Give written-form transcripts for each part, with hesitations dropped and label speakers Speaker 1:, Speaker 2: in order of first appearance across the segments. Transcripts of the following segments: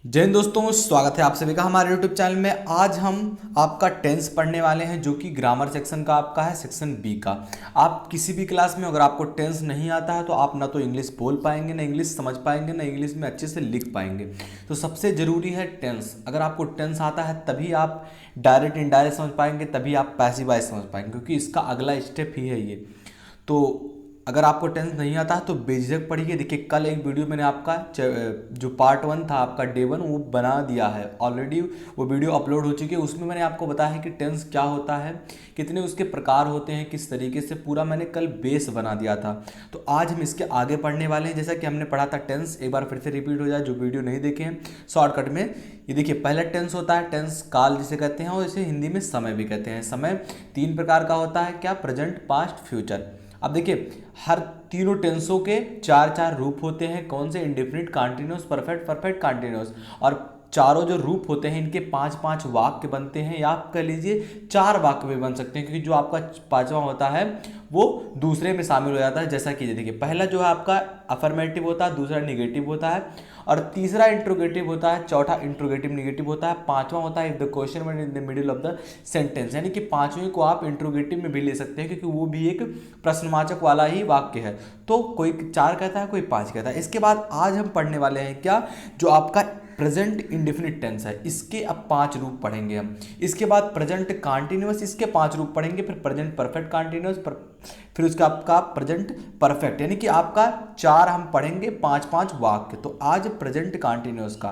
Speaker 1: जय हिंद दोस्तों, स्वागत है आप सभी का हमारे YouTube चैनल में। आज हम आपका टेंस पढ़ने वाले हैं जो कि ग्रामर सेक्शन का आपका है, सेक्शन बी का। आप किसी भी क्लास में अगर आपको टेंस नहीं आता है तो आप ना तो इंग्लिश बोल पाएंगे, ना इंग्लिश समझ पाएंगे, ना इंग्लिश में अच्छे से लिख पाएंगे। तो सबसे ज़रूरी है टेंस। अगर आपको टेंस आता है तभी आप डायरेक्ट इनडायरेक्ट समझ पाएंगे, तभी आप पैसिव वॉइस समझ पाएंगे, क्योंकि इसका अगला स्टेप ही है ये। तो अगर आपको टेंस नहीं आता है तो बेझिझक पढ़िए। देखिए, कल एक वीडियो मैंने आपका जो पार्ट 1 था आपका डे 1 वो बना दिया है ऑलरेडी। वो वीडियो अपलोड हो चुकी है। उसमें मैंने आपको बताया है कि टेंस क्या होता है, कितने उसके प्रकार होते हैं, किस तरीके से, पूरा मैंने कल बेस बना दिया था। तो आज हम इसके आगे पढ़ने वाले हैं। जैसा कि हमने पढ़ा था टेंस, एक बार फिर से रिपीट हो जाए जो वीडियो नहीं देखे हैं शॉर्टकट में। ये देखिए, पहला टेंस होता है टेंस काल जिसे कहते हैं, और इसे हिंदी में समय भी कहते हैं। समय 3 प्रकार का होता है, क्या? Present, past, future. अब देखिए, हर तीनों टेंसों के चार चार रूप होते हैं। कौन से? Indefinite, continuous, perfect, perfect continuous. और चारों जो रूप होते हैं इनके 5-5 वाक्य बनते हैं, या आप कह लीजिए 4 वाक्य भी बन सकते हैं, क्योंकि जो आपका पांचवा होता है वो दूसरे में शामिल हो जाता है। जैसा कि देखिए, पहला जो है आपका अफर्मेटिव होता है, दूसरा निगेटिव होता है, और तीसरा इंट्रोगेटिव होता है, चौथा इंट्रोगेटिव निगेटिव होता है, पांचवा होता है if the question word in the middle of the sentence. यानी कि पांचवें को आप इंट्रोगेटिव में भी ले सकते हैं, क्योंकि वो भी एक प्रश्नवाचक वाला ही वाक्य है। तो कोई 4 कहता है, कोई 5 कहता है। इसके बाद आज हम पढ़ने वाले हैं क्या? जो आपका प्रेजेंट इंडेफिनिट टेंस है, इसके अब 5 रूप पढ़ेंगे हम। इसके बाद प्रेजेंट कॉन्टिन्यूअस, इसके 5 रूप पढ़ेंगे। फिर प्रेजेंट परफेक्ट कॉन्टिन्यूअस, फिर उसका आपका प्रेजेंट परफेक्ट, यानी कि आपका 4 हम पढ़ेंगे, 5-5 वाक्य। तो आज प्रेजेंट कॉन्टिन्यूअस का,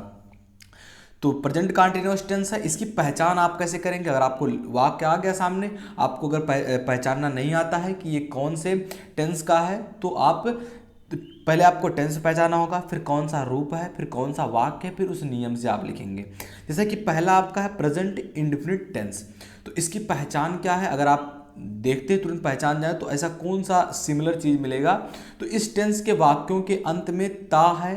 Speaker 1: तो प्रेजेंट कॉन्टिन्यूअस टेंस है। इसकी पहचान आप कैसे करेंगे? अगर आपको वाक्य आ गया सामने, आपको अगर पहचानना नहीं आता है कि ये कौन से टेंस का है, तो आप पहले आपको टेंस पहचाना होगा, फिर कौन सा रूप है, फिर कौन सा वाक्य है, फिर उस नियम से आप लिखेंगे। जैसे कि पहला आपका है प्रेजेंट इंडेफिनिट टेंस। तो इसकी पहचान क्या है? अगर आप देखते तुरंत पहचान जाए तो ऐसा कौन सा सिमिलर चीज मिलेगा? तो इस टेंस के वाक्यों के अंत में ता है,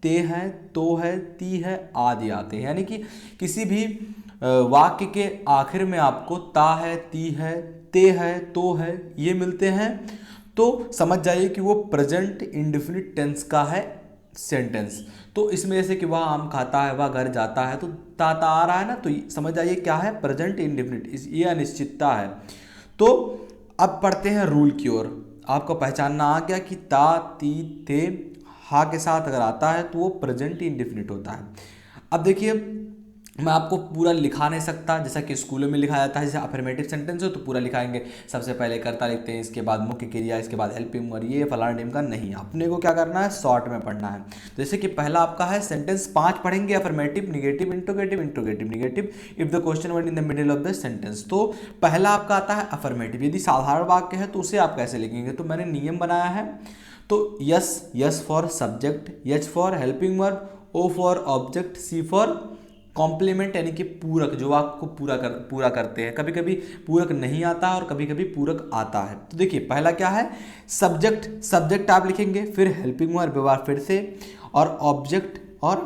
Speaker 1: ते है, तो है, ती है, आदि आते हैं। यानी कि किसी भी वाक्य के आखिर में आपको ता है, ती है, ते है, तो है, ये मिलते हैं। तो समझ जाइए कि वो प्रेजेंट इंडेफिनिट टेंस का है सेंटेंस। तो इसमें जैसे कि वह आम खाता है, वह घर जाता है, तो ता आ रहा है ना, तो समझ जाइए क्या है? Present indefinite. ये अनिश्चितता है। तो अब पढ़ते हैं रूल की ओर। आपको पहचानना आ गया कि ता, ती, थे, हा के साथ अगर आता है तो वो प्रेजेंट इंडेफिनिट होता है। अब देखिए, मैं आपको पूरा लिखा नहीं सकता, जैसा कि स्कूलों में लिखा जाता है। जैसे अफर्मेटिव सेंटेंस हो तो पूरा लिखाएंगे, सबसे पहले कर्ता लिखते हैं, इसके बाद मुख्य क्रिया, इसके बाद हेल्पिंग वर्ब, ये फलाना टेम का नहीं। अपने को क्या करना है? शॉर्ट में पढ़ना है। जैसे कि पहला आपका है सेंटेंस 5 पढ़ेंगे, affirmative, negative, interrogative, interrogative, negative, if the question word in the middle of the sentence. तो पहला आपका आता है अफर्मेटिव। यदि साधारण वाक्य है तो उसे आप कैसे लिखेंगे? तो मैंने नियम बनाया है। तो S, S for subject, H for helping verb, O for object, C for complement, यानी कि पूरक, जो आपको पूरा करते हैं। कभी कभी पूरक नहीं आता है और कभी कभी पूरक आता है। तो देखिए, पहला क्या है? सब्जेक्ट। सब्जेक्ट आप लिखेंगे, फिर हेल्पिंग वर्ब व्यवहार फिर से, और ऑब्जेक्ट, और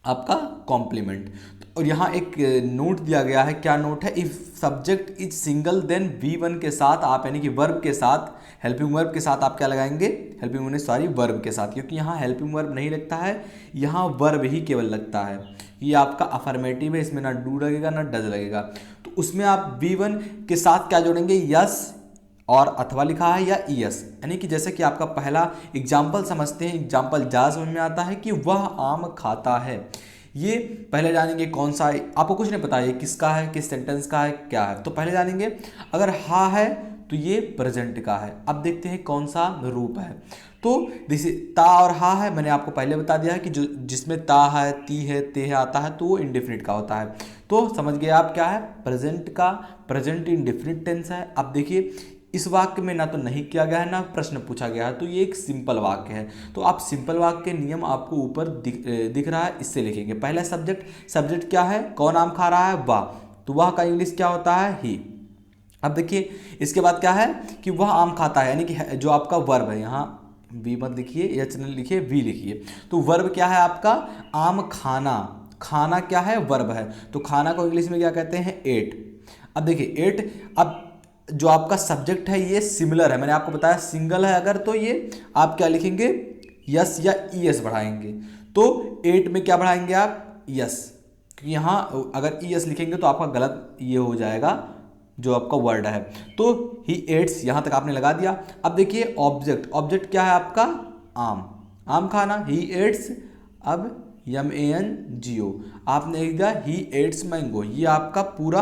Speaker 1: आपका कॉम्प्लीमेंट। और यहाँ एक नोट दिया गया है। क्या नोट है? If subject is single then V1 के साथ आप, यानी कि वर्ब के साथ, हेल्पिंग वर्ब के साथ आप क्या लगाएंगे? हेल्पिंग वर्ब, सॉरी, वर्ब के साथ, क्योंकि यहाँ हेल्पिंग वर्ब नहीं लगता है, यहाँ वर्ब ही केवल लगता है। ये आपका अफर्मेटिव है, इसमें ना डू लगेगा ना डज लगेगा। तो उसमें आप V1 के साथ क्या जोड़ेंगे? यस, और अथवा लिखा है, या ईएस। यानी कि जैसे कि आपका पहला एग्जाम्पल समझते हैं। एग्जाम्पल जा समझ में आता है कि वह आम खाता है। ये पहले जानेंगे कौन सा है। आपको कुछ नहीं पता ये किसका है, किस सेंटेंस का है, क्या है, तो पहले जानेंगे। अगर हा है तो ये प्रेजेंट का है। अब देखते हैं कौन सा रूप है। तो जैसे ता और हा है, मैंने आपको पहले बता दिया है कि जो जिसमें ता है, ती है, ते है आता है तो वो इंडेफिनिट का होता है। तो समझ गए आप क्या है? प्रेजेंट का, प्रेजेंट इंडेफिनिट टेंस है। अब देखिए, इस वाक्य में ना तो नहीं किया गया है ना प्रश्न पूछा गया है, तो ये एक सिंपल वाक्य है। तो आप सिंपल वाक्य के नियम आपको ऊपर दिख रहा है, इससे लिखेंगे। पहला सब्जेक्ट। सब्जेक्ट क्या है? कौन आम खा रहा है? वह। तो वह का इंग्लिश क्या होता है? ही। अब देखिए, इसके बाद क्या है कि वह आम खाता है, यानी कि जो आपका वर्ब है, यहाँ वी मत लिखिए, एच न लिखिए, वी लिखिए। तो वर्ब क्या है आपका? आम खाना। खाना क्या है? वर्ब है। तो खाना को इंग्लिश में क्या कहते हैं? एट। अब देखिए, एट। अब जो आपका सब्जेक्ट है ये सिमिलर है, मैंने आपको बताया सिंगल है अगर, तो ये आप क्या लिखेंगे? यस या ई एस बढ़ाएंगे। तो 8 में क्या बढ़ाएंगे आप, यस, क्योंकि यहाँ अगर ई यस लिखेंगे तो आपका गलत ये हो जाएगा जो आपका वर्ड है। तो ही एट्स यहाँ तक आपने लगा दिया। अब देखिए ऑब्जेक्ट, ऑब्जेक्ट क्या है आपका, आम, आम खाना, ही एट्स, अब MANGO आपने लिख दिया ही एट्स मैंगो। ये आपका पूरा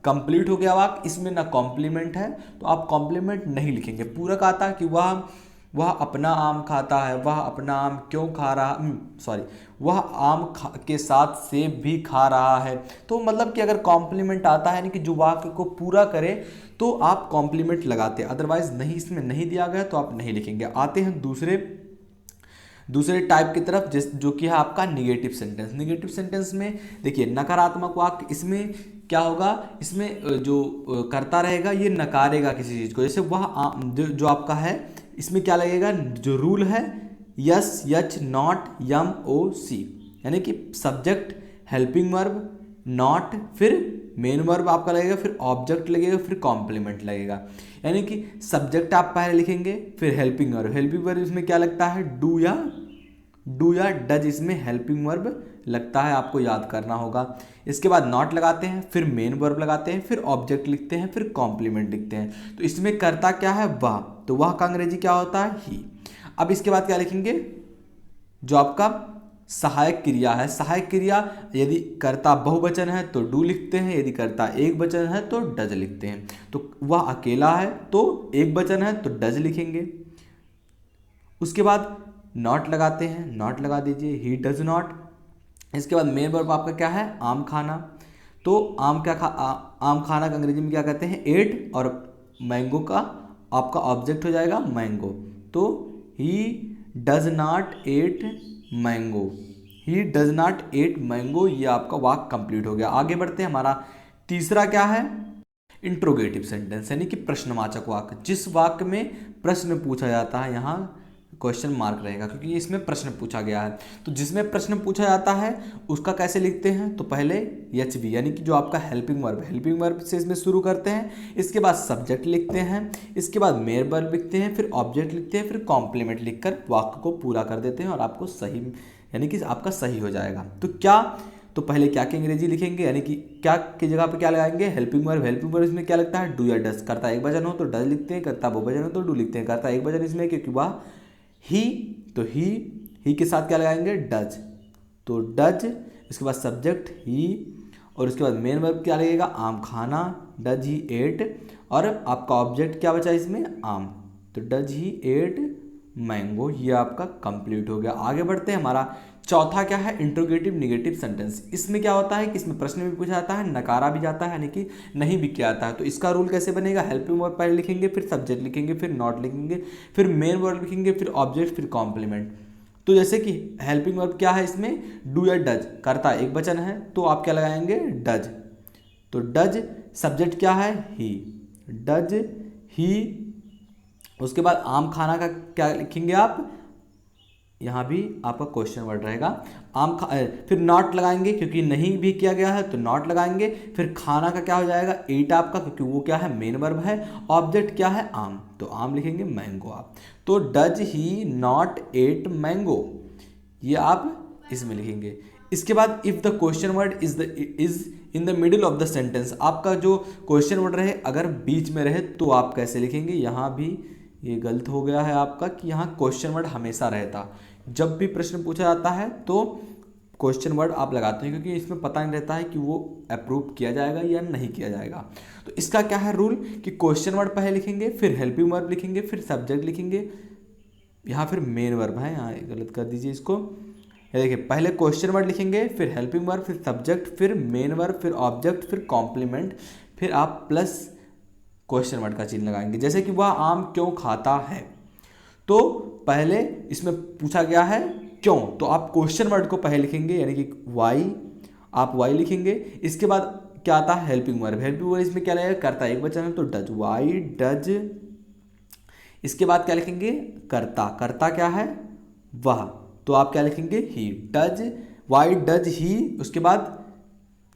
Speaker 1: कंप्लीट हो गया वाक्य। इसमें ना कॉम्प्लीमेंट है तो आप कॉम्प्लीमेंट नहीं लिखेंगे। पूरक आता कि वह अपना आम खाता है, वह अपना आम क्यों खा रहा, सॉरी, वह के साथ सेब भी खा रहा है। तो मतलब कि अगर कॉम्प्लीमेंट आता है यानी कि जो वाक्य को पूरा करे तो आप कॉम्प्लीमेंट लगाते, अदरवाइज नहीं, इसमें नहीं दिया गया तो आप नहीं लिखेंगे। आते हैं दूसरे टाइप की तरफ, जो कि है आपका निगेटिव सेंटेंस। निगेटिव सेंटेंस में देखिए नकारात्मक वाक्य, इसमें क्या होगा, इसमें जो करता रहेगा ये नकारेगा किसी चीज़ को। जैसे वह जो आपका है, इसमें क्या लगेगा, जो रूल है यस, यच, नॉट, यम, ओ, सी, यानी कि सब्जेक्ट, हेल्पिंग वर्ब, नॉट, फिर मेन वर्ब आपका लगेगा, फिर ऑब्जेक्ट लगेगा, फिर कॉम्प्लीमेंट लगेगा। यानी कि सब्जेक्ट आप पहले लिखेंगे, फिर हेल्पिंग वर्ब। हेल्पिंग वर्ब इसमें क्या लगता है, डू या डज, इसमें हेल्पिंग वर्ब लगता है, आपको याद करना होगा। इसके बाद नॉट लगाते हैं, फिर मेन वर्ब लगाते हैं, फिर ऑब्जेक्ट लिखते हैं, फिर कॉम्प्लीमेंट लिखते हैं। तो इसमें करता क्या है, वह, तो वह का अंग्रेजी क्या होता है, ही। अब इसके बाद क्या लिखेंगे, जो आपका सहायक क्रिया है। सहायक क्रिया यदि कर्ता बहुवचन है तो डू लिखते हैं, यदि कर्ता एक वचन है तो डज लिखते हैं। तो वह अकेला है तो एक वचन है तो डज लिखेंगे। उसके बाद नॉट लगाते हैं, नॉट लगा दीजिए, ही डज नॉट। इसके बाद मेन वर्ब आपका क्या है, आम खाना। तो आम खाना का अंग्रेजी में क्या कहते हैं, एट, और मैंगो का आपका ऑब्जेक्ट हो जाएगा मैंगो। तो he does not at mango, he does not at mango, ये आपका वाक्य कंप्लीट हो गया। आगे बढ़ते हैं। हमारा तीसरा क्या है, इंट्रोगेटिव सेंटेंस, यानी कि प्रश्नवाचक वाक्य। जिस वाक्य में प्रश्न पूछा जाता है, यहाँ क्वेश्चन मार्क रहेगा क्योंकि इसमें प्रश्न पूछा गया है। तो जिसमें प्रश्न पूछा जाता है उसका कैसे लिखते हैं, तो पहले एच वी, यानी कि जो आपका हेल्पिंग वर्ब से इसमें शुरू करते हैं। इसके बाद सब्जेक्ट लिखते हैं, इसके बाद मेन वर्ब लिखते हैं, फिर ऑब्जेक्ट लिखते हैं, फिर कॉम्प्लीमेंट लिखकर वाक्य को पूरा कर देते हैं और आपको सही, यानी कि आपका सही हो जाएगा। तो पहले क्या की अंग्रेजी लिखेंगे, यानी कि क्या की जगह पे क्या लगाएंगे, हेल्पिंग वर्ब। हेल्पिंग वर्ब इसमें क्या लगता है, डू या डज। करता एक वचन हो तो डज लिखते हैं, करता बहुवचन हो तो डू लिखते हैं। करता एक वचन इसमें क्योंकि वह ही, तो ही के साथ क्या लगाएंगे, डज, तो डज। इसके बाद सब्जेक्ट ही, और उसके बाद मेन वर्ब क्या लगेगा, आम खाना, डज ही एट, और आपका ऑब्जेक्ट क्या बचा इसमें, आम, तो डज ही एट मैंगो। ये आपका कंप्लीट हो गया। आगे बढ़ते हैं। हमारा चौथा क्या है, इंट्रोगेटिव निगेटिव सेंटेंस। इसमें क्या होता है कि इसमें प्रश्न भी पूछा जाता है, नकारा भी जाता है, यानी कि नहीं भी किया जाता है। तो इसका रूल कैसे बनेगा, हेल्पिंग वर्ब पहले लिखेंगे, फिर सब्जेक्ट लिखेंगे, फिर नॉट लिखेंगे, फिर मेन वर्ब लिखेंगे, फिर ऑब्जेक्ट, फिर कॉम्प्लीमेंट। तो जैसे कि हेल्पिंग वर्ब क्या है इसमें, डू या डज। करता एक वचन है तो आप क्या लगाएंगे, डज, तो डज। सब्जेक्ट क्या है, ही, डज ही। उसके बाद आम खाना का क्या लिखेंगे आप, यहाँ भी आपका क्वेश्चन वर्ड रहेगा, फिर नॉट लगाएंगे क्योंकि नहीं भी किया गया है तो नॉट लगाएंगे। फिर खाना का क्या हो जाएगा, एट आपका, क्योंकि वो क्या है, मेन वर्ब है। ऑब्जेक्ट क्या है, आम, तो आम लिखेंगे, मैंगो आप। तो does he not at mango, ये आप इसमें लिखेंगे। इसके बाद if the question word is in the middle of the sentence, आपका जो क्वेश्चन वर्ड रहे अगर बीच में रहे तो आप कैसे लिखेंगे। यहाँ भी ये गलत हो गया है आपका कि यहाँ क्वेश्चन वर्ड हमेशा रहता, जब भी प्रश्न पूछा जाता है तो क्वेश्चन वर्ड आप लगाते हैं, क्योंकि इसमें पता नहीं रहता है कि वो अप्रूव किया जाएगा या नहीं किया जाएगा। तो इसका क्या है रूल कि क्वेश्चन वर्ड पहले लिखेंगे, फिर हेल्पिंग वर्ब लिखेंगे, फिर सब्जेक्ट लिखेंगे, यहाँ फिर मेन वर्ब है, यहाँ गलत कर दीजिए इसको। देखिए पहले क्वेश्चन वर्ड लिखेंगे, फिर हेल्पिंग वर्ब, फिर सब्जेक्ट, फिर मेन वर्ब, फिर ऑब्जेक्ट, फिर कॉम्प्लीमेंट, फिर आप प्लस क्वेश्चन वर्ड का चिन्ह लगाएंगे। जैसे कि वह आम क्यों खाता है, तो पहले इसमें पूछा गया है क्यों, तो आप क्वेश्चन वर्ड को पहले लिखेंगे, यानी कि वाई, आप वाई लिखेंगे। इसके बाद क्या आता है, हेल्पिंग वर्ब। हेल्पिंग वर्ब इसमें क्या लगेगा, करता एक वचन है तो डज, वाई डज। इसके बाद क्या लिखेंगे, करता क्या है, वह, तो आप क्या लिखेंगे, ही, डज, वाई डज ही। उसके बाद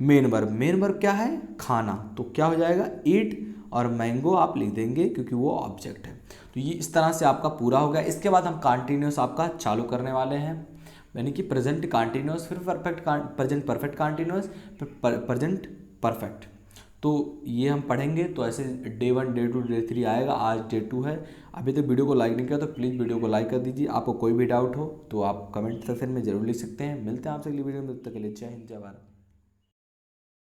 Speaker 1: मेन वर्ब क्या है, खाना, तो क्या हो जाएगा, ईट, और मैंगो आप लिख देंगे क्योंकि वो ऑब्जेक्ट है। तो ये इस तरह से आपका पूरा हो गया। इसके बाद हम कंटिन्यूस आपका चालू करने वाले हैं। यानी कि प्रेजेंट कंटिन्यूअस, फिर प्रेजेंट परफेक्ट कंटिन्यूअस, फिर प्रेजेंट परफेक्ट। तो ये हम पढ़ेंगे। तो ऐसे डे 1, डे 2, डे 3 आएगा। आज डे 2 है। अभी तक वीडियो को लाइक नहीं किया तो प्लीज़ वीडियो को लाइक कर दीजिए। आपको कोई भी डाउट हो तो आप कमेंट सेक्शन में जरूर लिख सकते हैं। मिलते हैं आपसे अगली वीडियो में, तब तक के लिए जय हिंद, जय भारत।